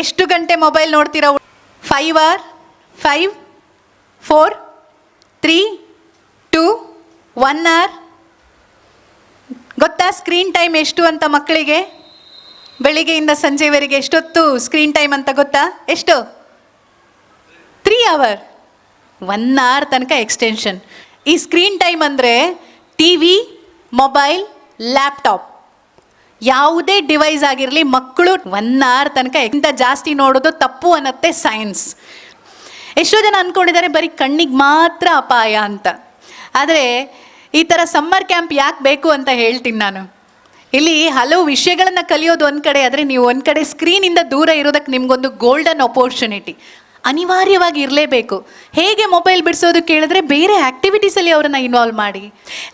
ಎಷ್ಟು ಗಂಟೆ ಮೊಬೈಲ್ ನೋಡ್ತೀರಾ? 5 hours? 5, 4, 3, 2, 1 hour. ಗೊತ್ತಾ ಸ್ಕ್ರೀನ್ ಟೈಮ್ ಎಷ್ಟು ಅಂತ ಮಕ್ಕಳಿಗೆ? ಬೆಳಿಗ್ಗೆಯಿಂದ ಸಂಜೆವರೆಗೆ ಎಷ್ಟೊತ್ತು ಸ್ಕ್ರೀನ್ ಟೈಮ್ ಅಂತ ಗೊತ್ತಾ? ಎಷ್ಟು? 3 hours. 1 hour ತನಕ ಎಕ್ಸ್ಟೆನ್ಷನ್. ಈ ಸ್ಕ್ರೀನ್ ಟೈಮ್ ಅಂದರೆ ಟಿ ವಿ, ಮೊಬೈಲ್, ಲ್ಯಾಪ್ಟಾಪ್ ಯಾವುದೇ ಡಿವೈಸ್ ಆಗಿರಲಿ, ಮಕ್ಕಳು 1 hour ತನಕ ಎಂತ ಜಾಸ್ತಿ ನೋಡೋದು ತಪ್ಪು ಅನ್ನತ್ತೆ ಸೈನ್ಸ್. ಎಷ್ಟೋ ಜನ ಅಂದ್ಕೊಂಡಿದ್ದಾರೆ ಬರೀ ಕಣ್ಣಿಗೆ ಮಾತ್ರ ಅಪಾಯ ಅಂತ. ಆದರೆ ಈ ಥರ ಸಮ್ಮರ್ ಕ್ಯಾಂಪ್ ಯಾಕೆ ಬೇಕು ಅಂತ ಹೇಳ್ತೀನಿ ನಾನು. ಇಲ್ಲಿ ಹಲವು ವಿಷಯಗಳನ್ನು ಕಲಿಯೋದು ಒಂದು ಕಡೆ, ಆದರೆ ನೀವು ಒಂದು ಕಡೆ ಸ್ಕ್ರೀನಿಂದ ದೂರ ಇರೋದಕ್ಕೆ ನಿಮಗೊಂದು ಗೋಲ್ಡನ್ ಅಪೋರ್ಚುನಿಟಿ ಅನಿವಾರ್ಯವಾಗಿ ಇರಲೇಬೇಕು. ಹೇಗೆ ಮೊಬೈಲ್ ಬಿಡಿಸೋದು ಕೇಳಿದ್ರೆ ಬೇರೆ ಆ್ಯಕ್ಟಿವಿಟೀಸಲ್ಲಿ ಅವರನ್ನು ಇನ್ವಾಲ್ವ್ ಮಾಡಿ.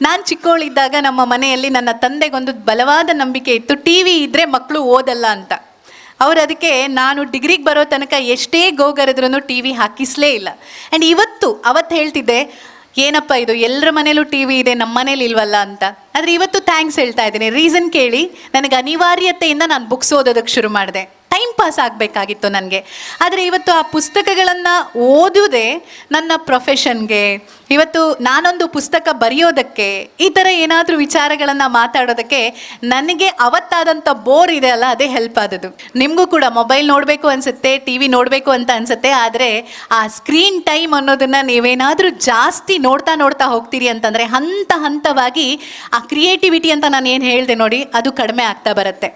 ನಾನು ಚಿಕ್ಕವಳಿದ್ದಾಗ ನಮ್ಮ ಮನೆಯಲ್ಲಿ ನನ್ನ ತಂದೆಗೊಂದು ಬಲವಾದ ನಂಬಿಕೆ ಇತ್ತು, ಟಿ ವಿ ಇದ್ದರೆ ಮಕ್ಕಳು ಓದಲ್ಲ ಅಂತ. ಅವರು ಅದಕ್ಕೆ ನಾನು ಡಿಗ್ರಿಗೆ ಬರೋ ತನಕ ಎಷ್ಟೇ ಗೋಗರೆದ್ರೂ ಟಿ ವಿ ಹಾಕಿಸಲೇ ಇಲ್ಲ. ಆ್ಯಂಡ್ ಅವತ್ತು ಹೇಳ್ತಿದ್ದೆ, ಏನಪ್ಪ ಇದು ಎಲ್ಲರ ಮನೇಲೂ ಟಿ ವಿ ಇದೆ, ನಮ್ಮ ಮನೇಲಿ ಇಲ್ವಲ್ಲ ಅಂತ. ಆದರೆ ಇವತ್ತು ಥ್ಯಾಂಕ್ಸ್ ಹೇಳ್ತಾ ಇದ್ದೀನಿ. ರೀಸನ್ ಕೇಳಿ, ನನಗೆ ಅನಿವಾರ್ಯತೆಯಿಂದ ನಾನು ಬುಕ್ಸ್ ಓದೋದಕ್ಕೆ ಶುರು ಮಾಡಿದೆ. ಟೈಮ್ ಪಾಸ್ ಆಗಬೇಕಾಗಿತ್ತು ನನಗೆ. ಆದರೆ ಇವತ್ತು ಆ ಪುಸ್ತಕಗಳನ್ನು ಓದೋದೇ ನನ್ನ ಪ್ರೊಫೆಷನ್ಗೆ, ಇವತ್ತು ನಾನೊಂದು ಪುಸ್ತಕ ಬರೆಯೋದಕ್ಕೆ, ಈ ಥರ ಏನಾದರೂ ವಿಚಾರಗಳನ್ನು ಮಾತಾಡೋದಕ್ಕೆ ನನಗೆ ಅವತ್ತಾದಂಥ ಬೋರ್ ಇದೆ ಅಲ್ಲ, ಅದೇ ಹೆಲ್ಪ್ ಆದದ್ದು. ನಿಮಗೂ ಕೂಡ ಮೊಬೈಲ್ ನೋಡಬೇಕು ಅನಿಸುತ್ತೆ, ಟಿ ವಿ ನೋಡಬೇಕು ಅಂತ ಅನಿಸುತ್ತೆ. ಆದರೆ ಆ ಸ್ಕ್ರೀನ್ ಟೈಮ್ ಅನ್ನೋದನ್ನು ನೀವೇನಾದರೂ ಜಾಸ್ತಿ ನೋಡ್ತಾ ಹೋಗ್ತೀರಿ ಅಂತಂದರೆ ಹಂತವಾಗಿ ಆ ಕ್ರಿಯೇಟಿವಿಟಿ ಅಂತ ನಾನು ಏನು ಹೇಳಿದೆ ನೋಡಿ, ಅದು ಕಡಿಮೆ ಆಗ್ತಾ ಬರುತ್ತೆ.